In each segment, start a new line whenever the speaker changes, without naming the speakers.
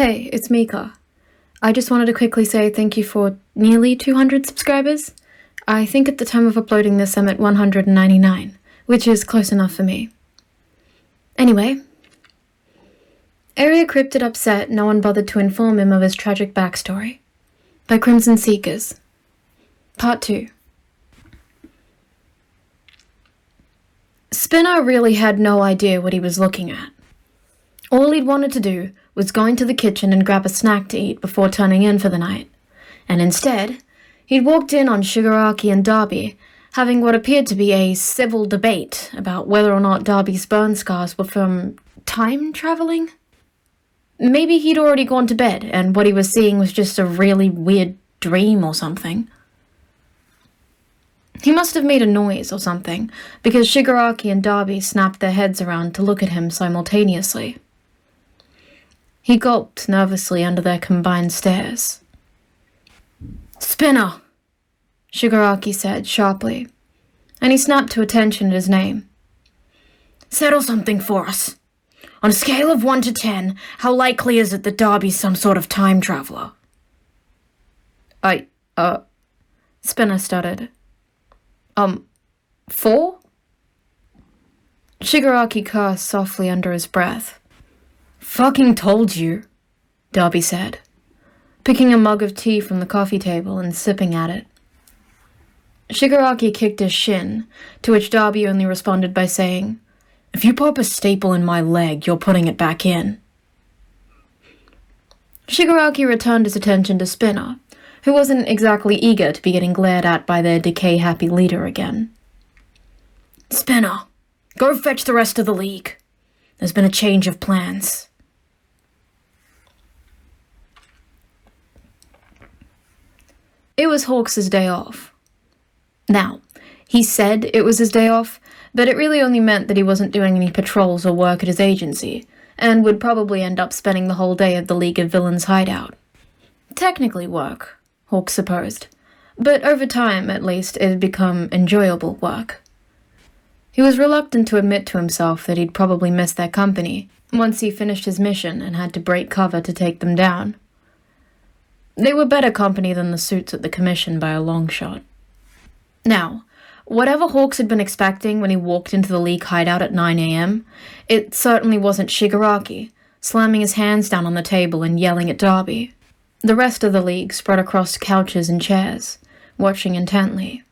Hey, it's Mika. I just wanted to quickly say thank you for nearly 200 subscribers. I think at the time of uploading this I'm at 199, which is close enough for me. Anyway, Area Cryptid upset no one bothered to inform him of his tragic backstory. By Crimson Seekers. Part 2. Spinner really had no idea what he was looking at. All he'd wanted to do was go into the kitchen and grab a snack to eat before turning in for the night, and instead, he'd walked in on Shigaraki and Dabi having what appeared to be a civil debate about whether or not Dabi's burn scars were from time traveling. Maybe he'd already gone to bed and what he was seeing was just a really weird dream or something. He must have made a noise or something, because Shigaraki and Dabi snapped their heads around to look at him simultaneously. He gulped nervously under their combined stares. "Spinner!" Shigaraki said sharply, and he snapped to attention at his name. "Settle something for us. On a scale of 1 to 10, how likely is it that Dabi's some sort of time traveler?" Spinner stuttered. 4? Shigaraki cursed softly under his breath. "Fucking told you," Dabi said, picking a mug of tea from the coffee table and sipping at it. Shigaraki kicked his shin, to which Dabi only responded by saying, "If you pop a staple in my leg, you're putting it back in." Shigaraki returned his attention to Spinner, who wasn't exactly eager to be getting glared at by their decay-happy leader again. "Spinner, go fetch the rest of the League. There's been a change of plans." It was Hawks' day off. Now, he said it was his day off, but it really only meant that he wasn't doing any patrols or work at his agency, and would probably end up spending the whole day at the League of Villains hideout. Technically work, Hawks supposed, but over time, at least, it had become enjoyable work. He was reluctant to admit to himself that he'd probably miss their company once he finished his mission and had to break cover to take them down. They were better company than the suits at the Commission by a long shot. Now, whatever Hawks had been expecting when he walked into the League hideout at 9 a.m., it certainly wasn't Shigaraki, slamming his hands down on the table and yelling at Dabi. The rest of the League spread across couches and chairs, watching intently.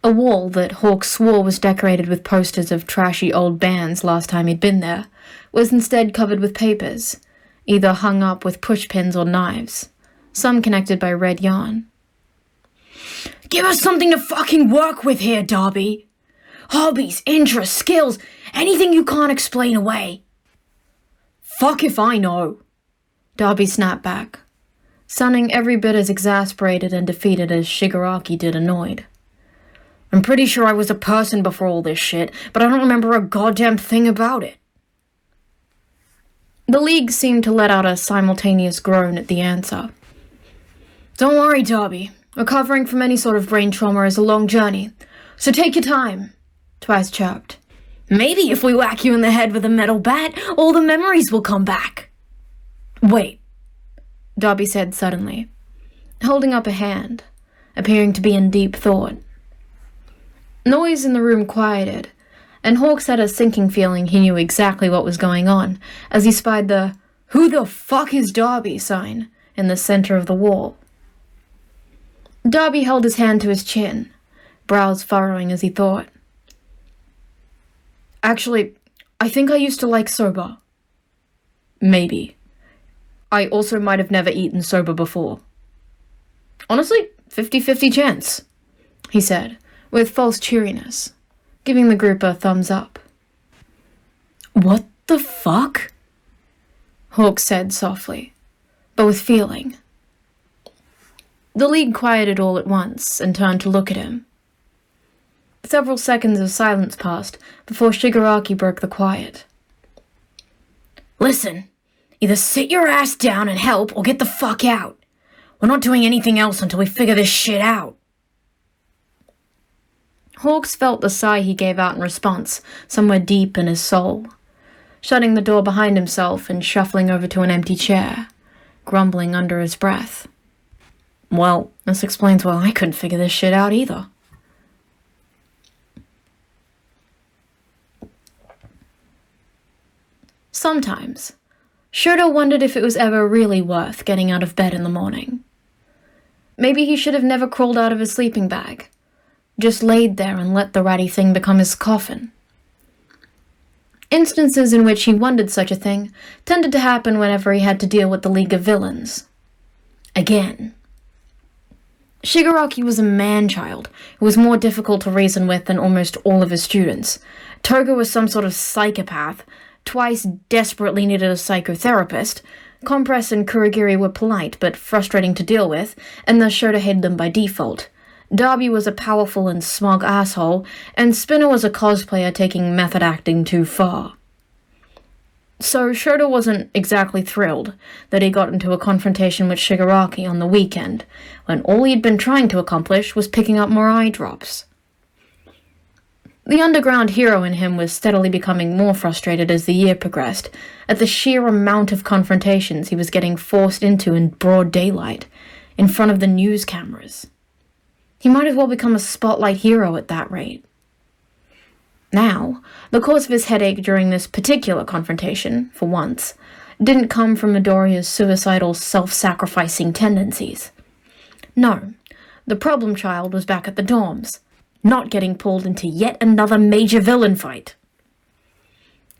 A wall that Hawks swore was decorated with posters of trashy old bands last time he'd been there was instead covered with papers, either hung up with pushpins or knives, some connected by red yarn. "Give us something to fucking work with here, Dabi. Hobbies, interests, skills, anything you can't explain away." "Fuck if I know," Dabi snapped back, sounding every bit as exasperated and defeated as Shigaraki did annoyed. "I'm pretty sure I was a person before all this shit, but I don't remember a goddamn thing about it." The League seemed to let out a simultaneous groan at the answer. "Don't worry, Dabi. Recovering from any sort of brain trauma is a long journey, so take your time," Twice chirped. "Maybe if we whack you in the head with a metal bat, all the memories will come back." "Wait," Dabi said suddenly, holding up a hand, appearing to be in deep thought. Noise in the room quieted, and Hawks had a sinking feeling he knew exactly what was going on as he spied the "Who the fuck is Dabi" sign in the center of the wall. Dabi held his hand to his chin, brows furrowing as he thought. "Actually, I think I used to like soba. Maybe. I also might have never eaten soba before. Honestly, 50-50 chance," he said, with false cheeriness, giving the group a thumbs up. "What the fuck?" Hawks said softly, but with feeling. The League quieted all at once and turned to look at him. Several seconds of silence passed before Shigaraki broke the quiet. "Listen, either sit your ass down and help or get the fuck out. We're not doing anything else until we figure this shit out." Hawks felt the sigh he gave out in response somewhere deep in his soul. shutting the door behind himself and shuffling over to an empty chair, grumbling under his breath. Well, this explains why I couldn't figure this shit out either. Sometimes, Shoto wondered if it was ever really worth getting out of bed in the morning. Maybe he should have never crawled out of his sleeping bag, just laid there and let the ratty thing become his coffin. Instances in which he wondered such a thing tended to happen whenever he had to deal with the League of Villains. Again. Shigaraki was a man-child who was more difficult to reason with than almost all of his students. Toga was some sort of psychopath, twice desperately needed a psychotherapist. Compress and Kurogiri were polite but frustrating to deal with, and thus Shota hated them by default. Dabi was a powerful and smug asshole, and Spinner was a cosplayer taking method acting too far. So Shota wasn't exactly thrilled that he got into a confrontation with Shigaraki on the weekend, when all he'd been trying to accomplish was picking up more eye drops. The underground hero in him was steadily becoming more frustrated as the year progressed, at the sheer amount of confrontations he was getting forced into in broad daylight, in front of the news cameras. He might as well become a spotlight hero at that rate. Now, the cause of his headache during this particular confrontation, for once, didn't come from Midoriya's suicidal, self-sacrificing tendencies. No, the problem child was back at the dorms, not getting pulled into yet another major villain fight.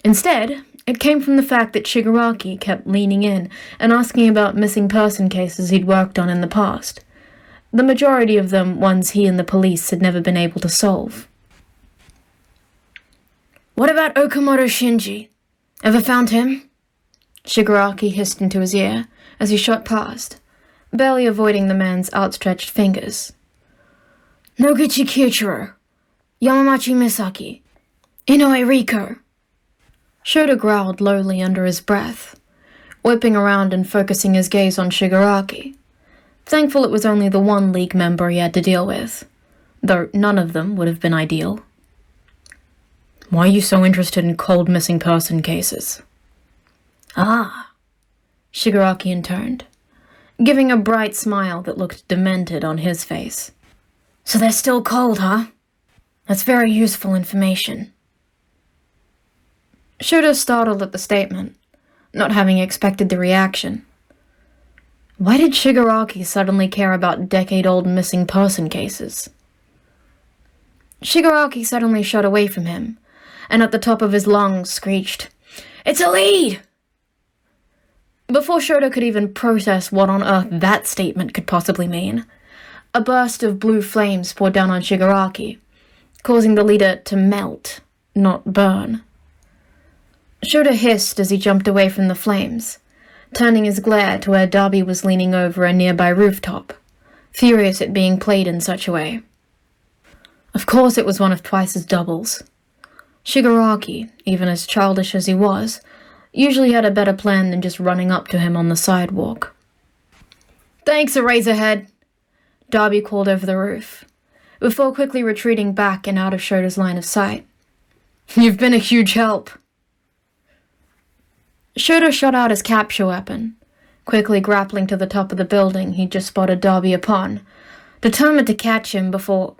Instead, it came from the fact that Shigaraki kept leaning in and asking about missing person cases he'd worked on in the past. The majority of them ones he and the police had never been able to solve. "What about Okamoto Shinji? Ever found him?" Shigaraki hissed into his ear as he shot past, barely avoiding the man's outstretched fingers. "Noguchi Kiichiro, Yamamachi Misaki, Inoue Riko." Shota growled lowly under his breath, whipping around and focusing his gaze on Shigaraki, thankful it was only the one League member he had to deal with, though none of them would have been ideal. "Why are you so interested in cold missing person cases?" "Ah," Shigaraki intoned, giving a bright smile that looked demented on his face. "So they're still cold, huh? That's very useful information." Shota startled at the statement, not having expected the reaction. Why did Shigaraki suddenly care about decade-old missing person cases? Shigaraki suddenly shot away from him, and at the top of his lungs screeched, "It's a lead!" Before Shota could even process what on earth that statement could possibly mean, a burst of blue flames poured down on Shigaraki, causing the leader to melt, not burn. Shota hissed as he jumped away from the flames, turning his glare to where Dabi was leaning over a nearby rooftop, furious at being played in such a way. Of course it was one of Twice's doubles. Shigaraki, even as childish as he was, usually had a better plan than just running up to him on the sidewalk. "Thanks, Eraserhead," Dabi called over the roof, before quickly retreating back and out of Shota's line of sight. "You've been a huge help." Shota shot out his capture weapon, quickly grappling to the top of the building he'd just spotted Dabi upon, determined to catch him before...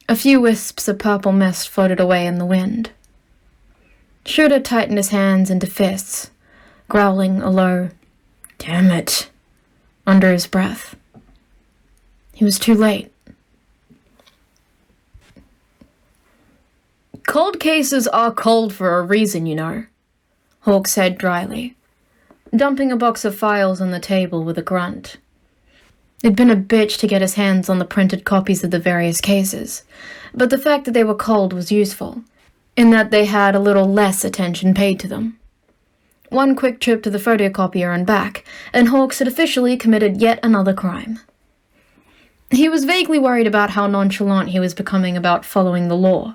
A few wisps of purple mist floated away in the wind. Shota tightened his hands into fists, growling a low, "Damn it," under his breath. He was too late. "Cold cases are cold for a reason, you know," Hawk said dryly, dumping a box of files on the table with a grunt. It'd been a bitch to get his hands on the printed copies of the various cases, but the fact that they were cold was useful, in that they had a little less attention paid to them. One quick trip to the photocopier and back, and Hawks had officially committed yet another crime. He was vaguely worried about how nonchalant he was becoming about following the law,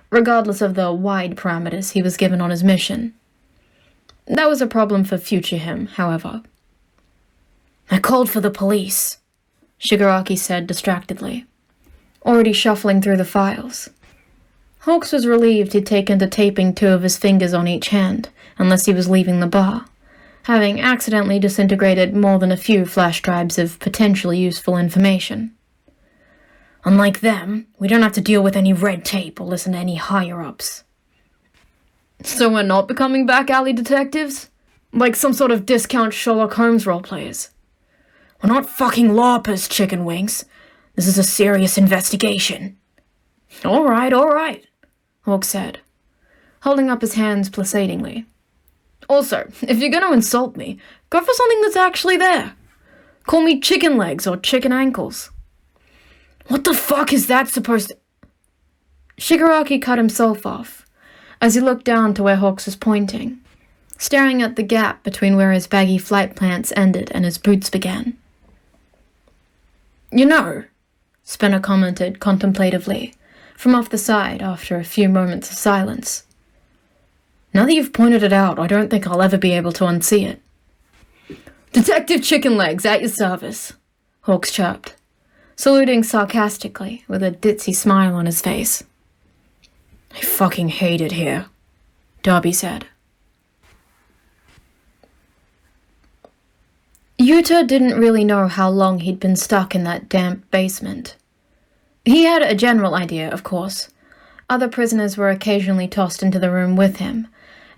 regardless of the wide parameters he was given on his mission. That was a problem for future him, however. "I called for the police," Shigaraki said distractedly, already shuffling through the files. Hawks was relieved he'd taken to taping 2 of his fingers on each hand, unless he was leaving the bar, having accidentally disintegrated more than a few flash drives of potentially useful information. Unlike them, we don't have to deal with any red tape or listen to any higher-ups. So we're not becoming back-alley detectives? Like some sort of discount Sherlock Holmes roleplayers? We're not fucking LARPers, chicken wings. This is a serious investigation. All right, Hawks said, holding up his hands placatingly. Also, if you're going to insult me, go for something that's actually there. Call me chicken legs or chicken ankles. What the fuck is that supposed to... Shigaraki cut himself off, as he looked down to where Hawks was pointing, staring at the gap between where his baggy flight pants ended and his boots began. You know, Spinner commented contemplatively, from off the side after a few moments of silence. Now that you've pointed it out, I don't think I'll ever be able to unsee it. Detective Chicken Legs, at your service, Hawks chirped, saluting sarcastically with a ditzy smile on his face. I fucking hate it here, Dabi said. Yuta didn't really know how long he'd been stuck in that damp basement. He had a general idea, of course. Other prisoners were occasionally tossed into the room with him,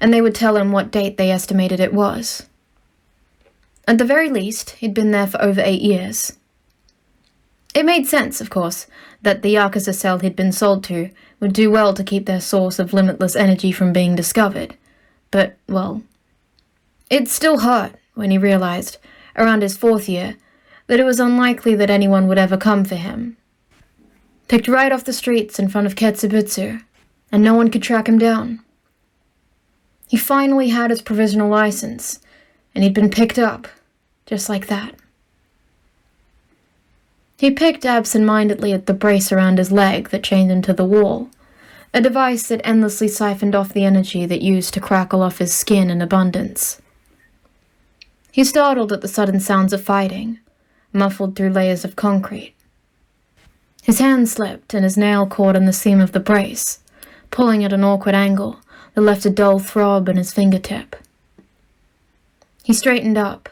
and they would tell him what date they estimated it was. At the very least, he'd been there for over 8 years. It made sense, of course, that the Yakuza cell he'd been sold to would do well to keep their source of limitless energy from being discovered. But, well, it still hurt when he realized, around his 4th year, that it was unlikely that anyone would ever come for him. Picked right off the streets in front of Ketsubutsu, and no one could track him down. He finally had his provisional license, and he'd been picked up, just like that. He picked absent-mindedly at the brace around his leg that chained him to the wall, a device that endlessly siphoned off the energy that used to crackle off his skin in abundance. He startled at the sudden sounds of fighting, muffled through layers of concrete. His hand slipped, and his nail caught in the seam of the brace, pulling at an awkward angle that left a dull throb in his fingertip. He straightened up,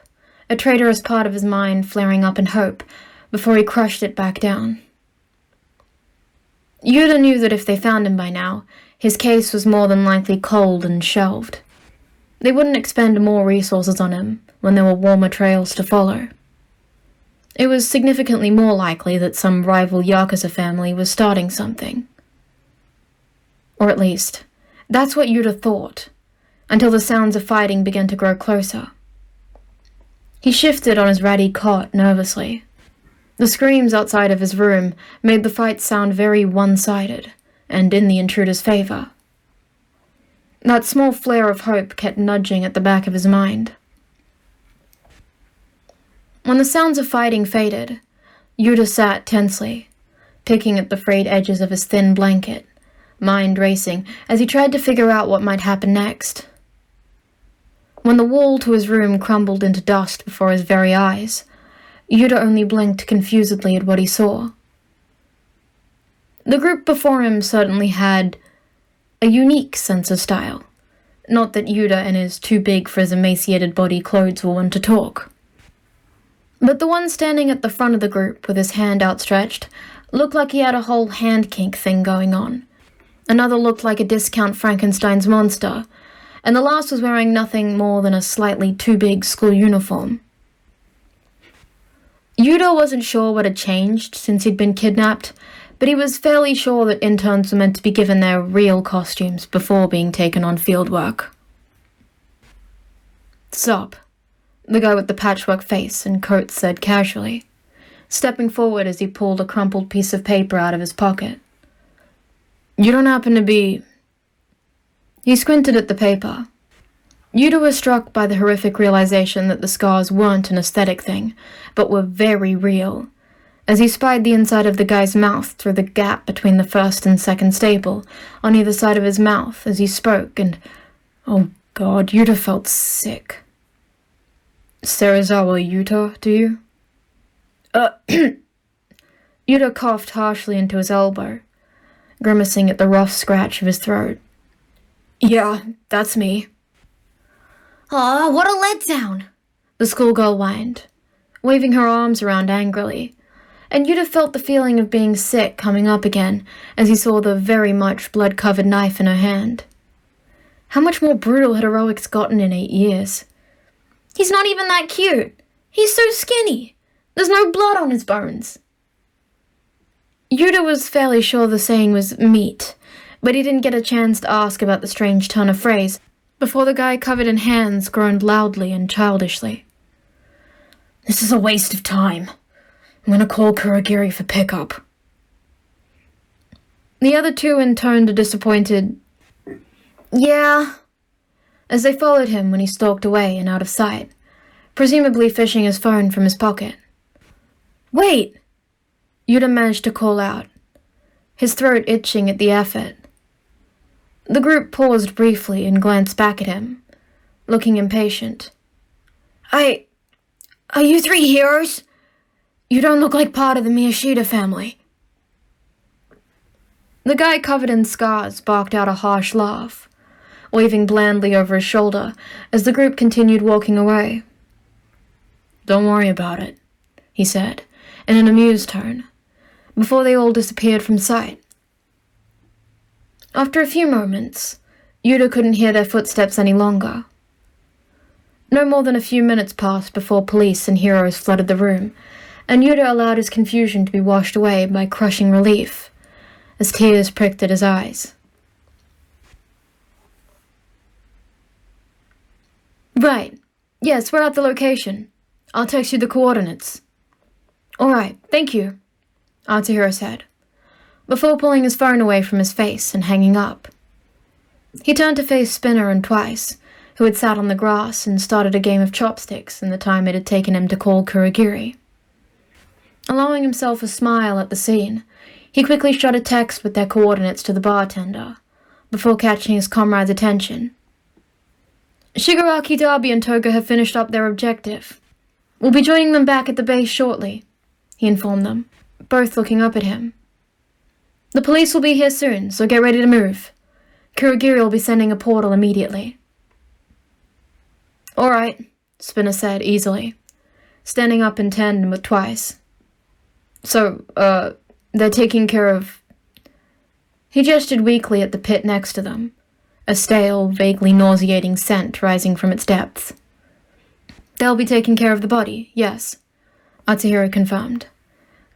a traitorous part of his mind flaring up in hope, before he crushed it back down. Yuta knew that if they found him by now, his case was more than likely cold and shelved. They wouldn't expend more resources on him when there were warmer trails to follow. It was significantly more likely that some rival Yakuza family was starting something. Or at least, that's what Yuta thought, until the sounds of fighting began to grow closer. He shifted on his ratty cot nervously. The screams outside of his room made the fight sound very one-sided, and in the intruder's favor. That small flare of hope kept nudging at the back of his mind. When the sounds of fighting faded, Yuta sat tensely, picking at the frayed edges of his thin blanket, mind racing as he tried to figure out what might happen next. When the wall to his room crumbled into dust before his very eyes, Yuta only blinked confusedly at what he saw. The group before him certainly had a unique sense of style. Not that Yuta and his too-big-for-his-emaciated body clothes were one to talk. But the one standing at the front of the group with his hand outstretched looked like he had a whole hand kink thing going on. Another looked like a discount Frankenstein's monster, and the last was wearing nothing more than a slightly too big school uniform. Yuta wasn't sure what had changed since he'd been kidnapped, but he was fairly sure that interns were meant to be given their real costumes before being taken on field work. Sup? The guy with the patchwork face and coat said casually, stepping forward as he pulled a crumpled piece of paper out of his pocket. You don't happen to be... He squinted at the paper. Yuta was struck by the horrific realization that the scars weren't an aesthetic thing, but were very real, as he spied the inside of the guy's mouth through the gap between the first and second staple, on either side of his mouth as he spoke, and... Oh God, Yuta felt sick. Serizawa Yuta, do you? Yuta coughed harshly into his elbow, grimacing at the rough scratch of his throat. "Yeah, that's me." "Aw, what a letdown," the schoolgirl whined, waving her arms around angrily, and Yuta felt the feeling of being sick coming up again as he saw the very much blood-covered knife in her hand. How much more brutal had heroics gotten in 8 years? "He's not even that cute. He's so skinny. There's no blood on his bones." Yuta was fairly sure the saying was meat, but he didn't get a chance to ask about the strange turn of phrase before the guy covered in hands groaned loudly and childishly. "This is a waste of time. I'm gonna call Kurogiri for pickup." The other two intoned a disappointed, "Yeah," as they followed him when he stalked away and out of sight, presumably fishing his phone from his pocket. "Wait!" Yuta managed to call out, his throat itching at the effort. The group paused briefly and glanced back at him, looking impatient. Are you three heroes? You don't look like part of the Miyashita family." The guy covered in scars barked out a harsh laugh, waving blandly over his shoulder as the group continued walking away. "Don't worry about it," he said, in an amused tone, before they all disappeared from sight. After a few moments, Yuta couldn't hear their footsteps any longer. No more than a few minutes passed before police and heroes flooded the room, and Yuta allowed his confusion to be washed away by crushing relief, as tears pricked at his eyes. "Right. Yes, we're at the location. I'll text you the coordinates." "All right, thank you," Atsuhiro said, before pulling his phone away from his face and hanging up. He turned to face Spinner and Twice, who had sat on the grass and started a game of chopsticks in the time it had taken him to call Kurogiri. Allowing himself a smile at the scene, he quickly shot a text with their coordinates to the bartender, before catching his comrade's attention. "Shigaraki, Dabi, and Toga have finished up their objective. We'll be joining them back at the base shortly," he informed them, both looking up at him. "The police will be here soon, so get ready to move. Kurogiri will be sending a portal immediately." "All right," Spinner said easily, standing up in tandem with Twice. "So, they're taking care of..." He gestured weakly at the pit next to them, a stale, vaguely nauseating scent rising from its depths. "They'll be taking care of the body, yes," Atsuhiro confirmed,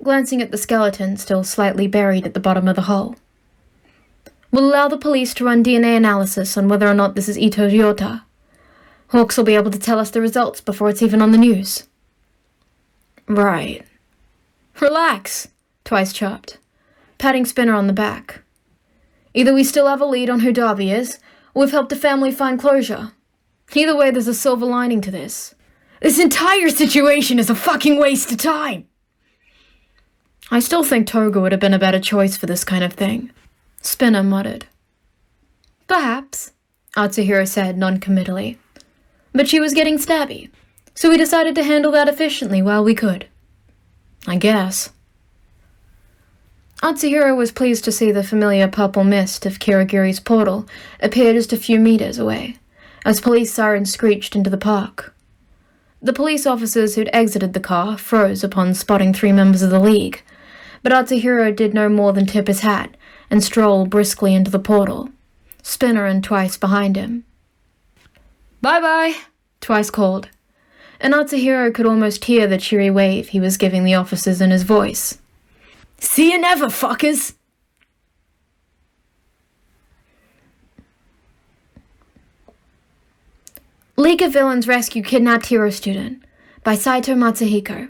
glancing at the skeleton still slightly buried at the bottom of the hull. "We'll allow the police to run DNA analysis on whether or not this is Ito Ryota. Hawks will be able to tell us the results before it's even on the news." "Right." "Relax," Twice chirped, patting Spinner on the back. "Either we still have a lead on who Dabi is, or we've helped the family find closure. Either way, there's a silver lining to this. This entire situation is a fucking waste of time." "I still think Toga would have been a better choice for this kind of thing," Spinner muttered. "Perhaps," Atsuhiro said non-committally. "But she was getting stabby, so we decided to handle that efficiently while we could. I guess." Atsuhiro was pleased to see the familiar purple mist of Kurogiri's portal appear just a few meters away, as police sirens screeched into the park. The police officers who'd exited the car froze upon spotting 3 members of the League, but Atsuhiro did no more than tip his hat and stroll briskly into the portal, Spinner and Twice behind him. "Bye-bye," Twice called, and Atsuhiro could almost hear the cheery wave he was giving the officers in his voice. "See you never, fuckers!" League of Villains Rescue Kidnapped Hero Student by Saito Matsuhiko.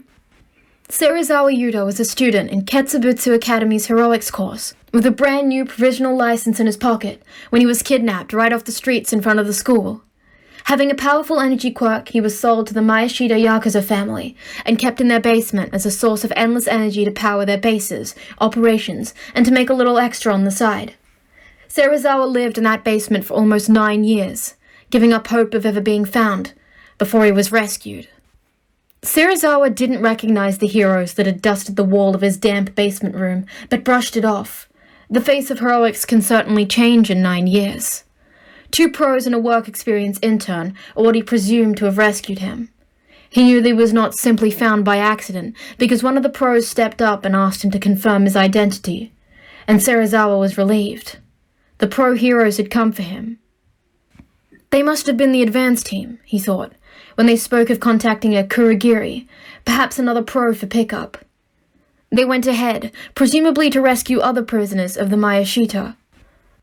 Serizawa Yuta was a student in Ketsubutsu Academy's Heroics course, with a brand new provisional license in his pocket when he was kidnapped right off the streets in front of the school. Having a powerful energy quirk, he was sold to the Miyashita Yakuza family and kept in their basement as a source of endless energy to power their bases, operations, and to make a little extra on the side. Serizawa lived in that basement for almost 9 years, giving up hope of ever being found, before he was rescued. Serizawa didn't recognize the heroes that had dusted the wall of his damp basement room, but brushed it off, The face of heroics can certainly change in 9 years. 2 pros and a work experience intern are what he presumed to have rescued him. He knew that he was not simply found by accident, because one of the pros stepped up and asked him to confirm his identity, and Serizawa was relieved. The pro heroes had come for him. They must have been the advance team, he thought, when they spoke of contacting a Kurogiri, perhaps another pro for pickup. They went ahead, presumably to rescue other prisoners of the Miyashita.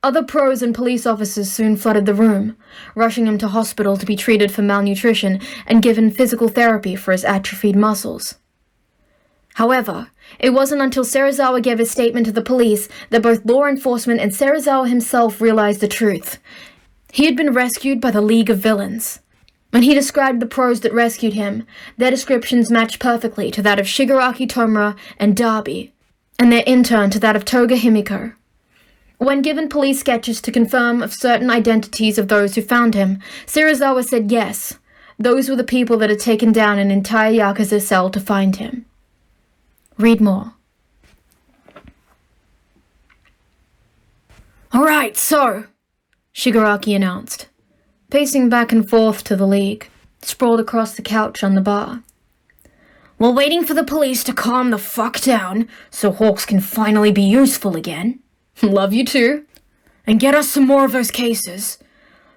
Other pros and police officers soon flooded the room, rushing him to hospital to be treated for malnutrition and given physical therapy for his atrophied muscles. However, it wasn't until Serizawa gave his statement to the police that both law enforcement and Serizawa himself realized the truth. He had been rescued by the League of Villains. When he described the pros that rescued him, their descriptions matched perfectly to that of Shigaraki Tomura and Dabi, and their intern to that of Toga Himiko. When given police sketches to confirm of certain identities of those who found him, Serizawa said yes, those were the people that had taken down an entire Yakuza cell to find him. Read more. "Alright, so," Shigaraki announced, pacing back and forth to the League, sprawled across the couch on the bar. "We're waiting for the police to calm the fuck down so Hawks can finally be useful again. Love you too. And get us some more of those cases.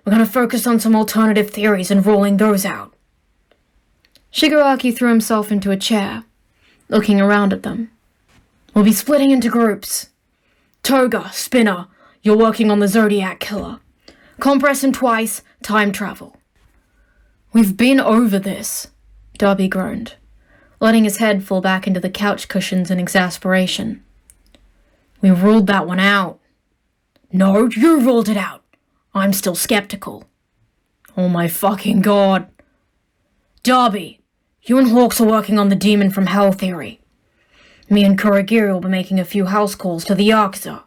We're gonna focus on some alternative theories and rolling those out." Shigaraki threw himself into a chair, looking around at them. "We'll be splitting into groups. Toga, Spinner, you're working on the Zodiac Killer. Compress him twice, time travel." "We've been over this," Dabi groaned, letting his head fall back into the couch cushions in exasperation. "We ruled that one out." "No, you ruled it out. I'm still skeptical." "Oh my fucking god." "Dabi, you and Hawks are working on the Demon from Hell theory. Me and Kurogiri will be making a few house calls to the Yakuza."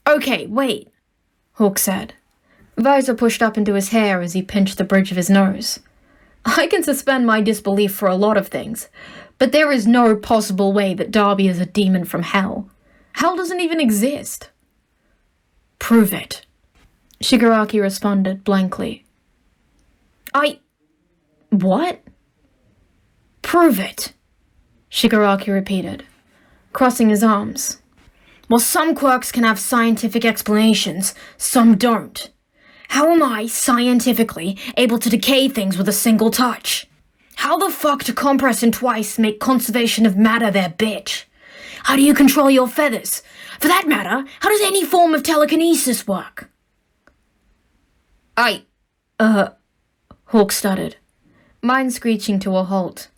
"Okay, wait," Hawks said. Visor pushed up into his hair as he pinched the bridge of his nose. "I can suspend my disbelief for a lot of things, but there is no possible way that Dabi is a demon from hell. Hell doesn't even exist." "Prove it," Shigaraki responded blankly. What?" "Prove it," Shigaraki repeated, crossing his arms. "Well, some quirks can have scientific explanations, some don't. How am I, scientifically, able to decay things with a single touch? How the fuck to compress and twice make conservation of matter their bitch? How do you control your feathers? For that matter, how does any form of telekinesis work?" Hawk stuttered, mind screeching to a halt.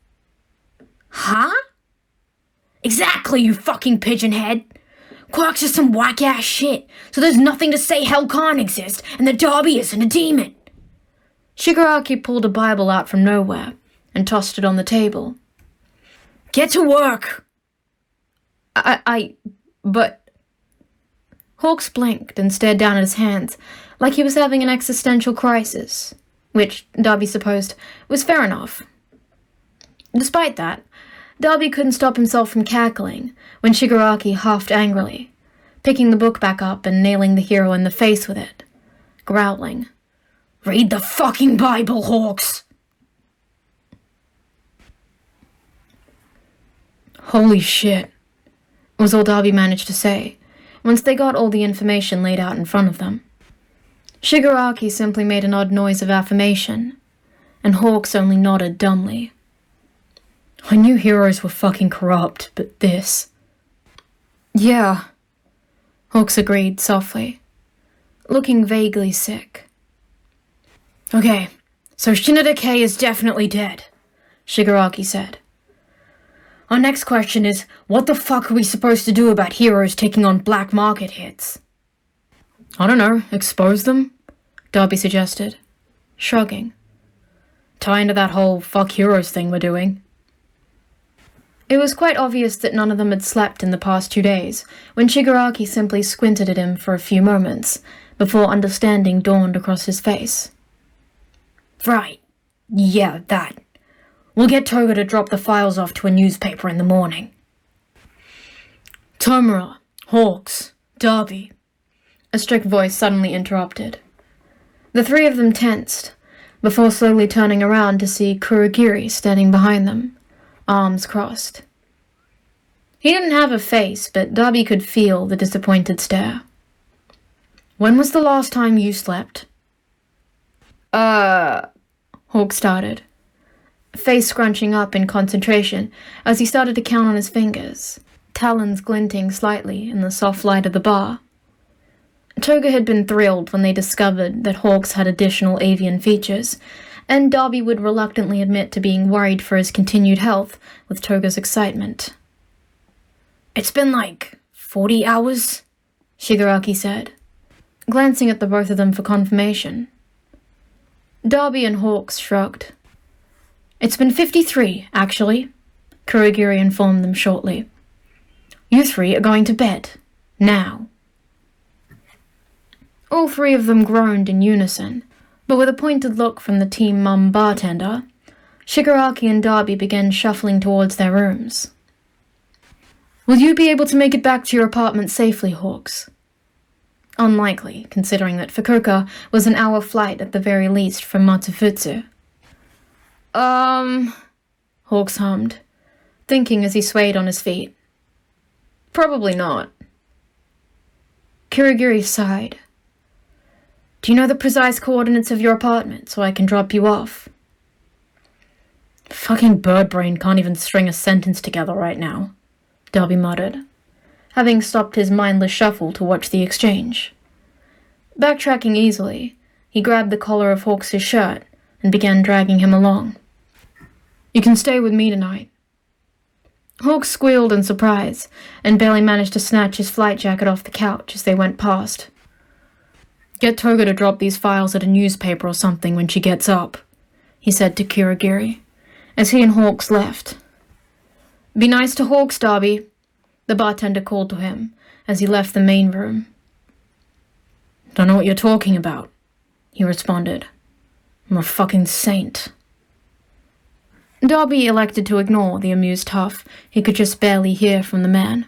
"Huh?" "Exactly, you fucking pigeonhead. Quirks are some whack-ass shit, so there's nothing to say hell can't exist and that Dabi isn't a demon." Shigaraki pulled a Bible out from nowhere and tossed it on the table. "Get to work!" But... Hawks blinked and stared down at his hands like he was having an existential crisis, which, Dabi supposed, was fair enough. Despite that, Dabi couldn't stop himself from cackling when Shigaraki huffed angrily, picking the book back up and nailing the hero in the face with it, growling, "Read the fucking Bible, Hawks!" "Holy shit," was all Dabi managed to say, once they got all the information laid out in front of them. Shigaraki simply made an odd noise of affirmation, and Hawks only nodded dumbly. "I knew heroes were fucking corrupt, but this..." "Yeah," Hawks agreed softly, looking vaguely sick. "Okay, so Shinada K is definitely dead," Shigaraki said. "Our next question is, what the fuck are we supposed to do about heroes taking on black market hits?" "I don't know, expose them?" Dabi suggested, shrugging. "Tie into that whole fuck heroes thing we're doing." It was quite obvious that none of them had slept in the past 2 days, when Shigaraki simply squinted at him for a few moments, before understanding dawned across his face. "Right. Yeah, that. We'll get Toga to drop the files off to a newspaper in the morning." "Tomura, Hawks, Dabi, a strict voice suddenly interrupted. The three of them tensed, before slowly turning around to see Kurogiri standing behind them, arms crossed. He didn't have a face, but Dabi could feel the disappointed stare. When was the last time you slept? Hawk started, face scrunching up in concentration as he started to count on his fingers, talons glinting slightly in the soft light of the bar. Toga had been thrilled when they discovered that Hawks had additional avian features, and Dabi would reluctantly admit to being worried for his continued health with Toga's excitement. It's been like 40 hours, Shigaraki said, glancing at the both of them for confirmation. Dabi and Hawks shrugged. It's been 53, actually, Kurogiri informed them shortly. You three are going to bed. Now. All three of them groaned in unison, but with a pointed look from the team mum bartender, Shigaraki and Dabi began shuffling towards their rooms. Will you be able to make it back to your apartment safely, Hawks? Unlikely, considering that Fukuoka was an hour flight at the very least from Matsufutsu. Hawks hummed, thinking as he swayed on his feet. Probably not. Kurogiri sighed. Do you know the precise coordinates of your apartment so I can drop you off? Fucking bird brain can't even string a sentence together right now, Dabi muttered, having stopped his mindless shuffle to watch the exchange. Backtracking easily, he grabbed the collar of Hawks' shirt and began dragging him along. You can stay with me tonight. Hawks squealed in surprise and barely managed to snatch his flight jacket off the couch as they went past. Get Toga to drop these files at a newspaper or something when she gets up, he said to Kurogiri, as he and Hawks left. Be nice to Hawks, Dabi, the bartender called to him as he left the main room. Don't know what you're talking about, he responded. I'm a fucking saint. Dabi elected to ignore the amused huff he could just barely hear from the man.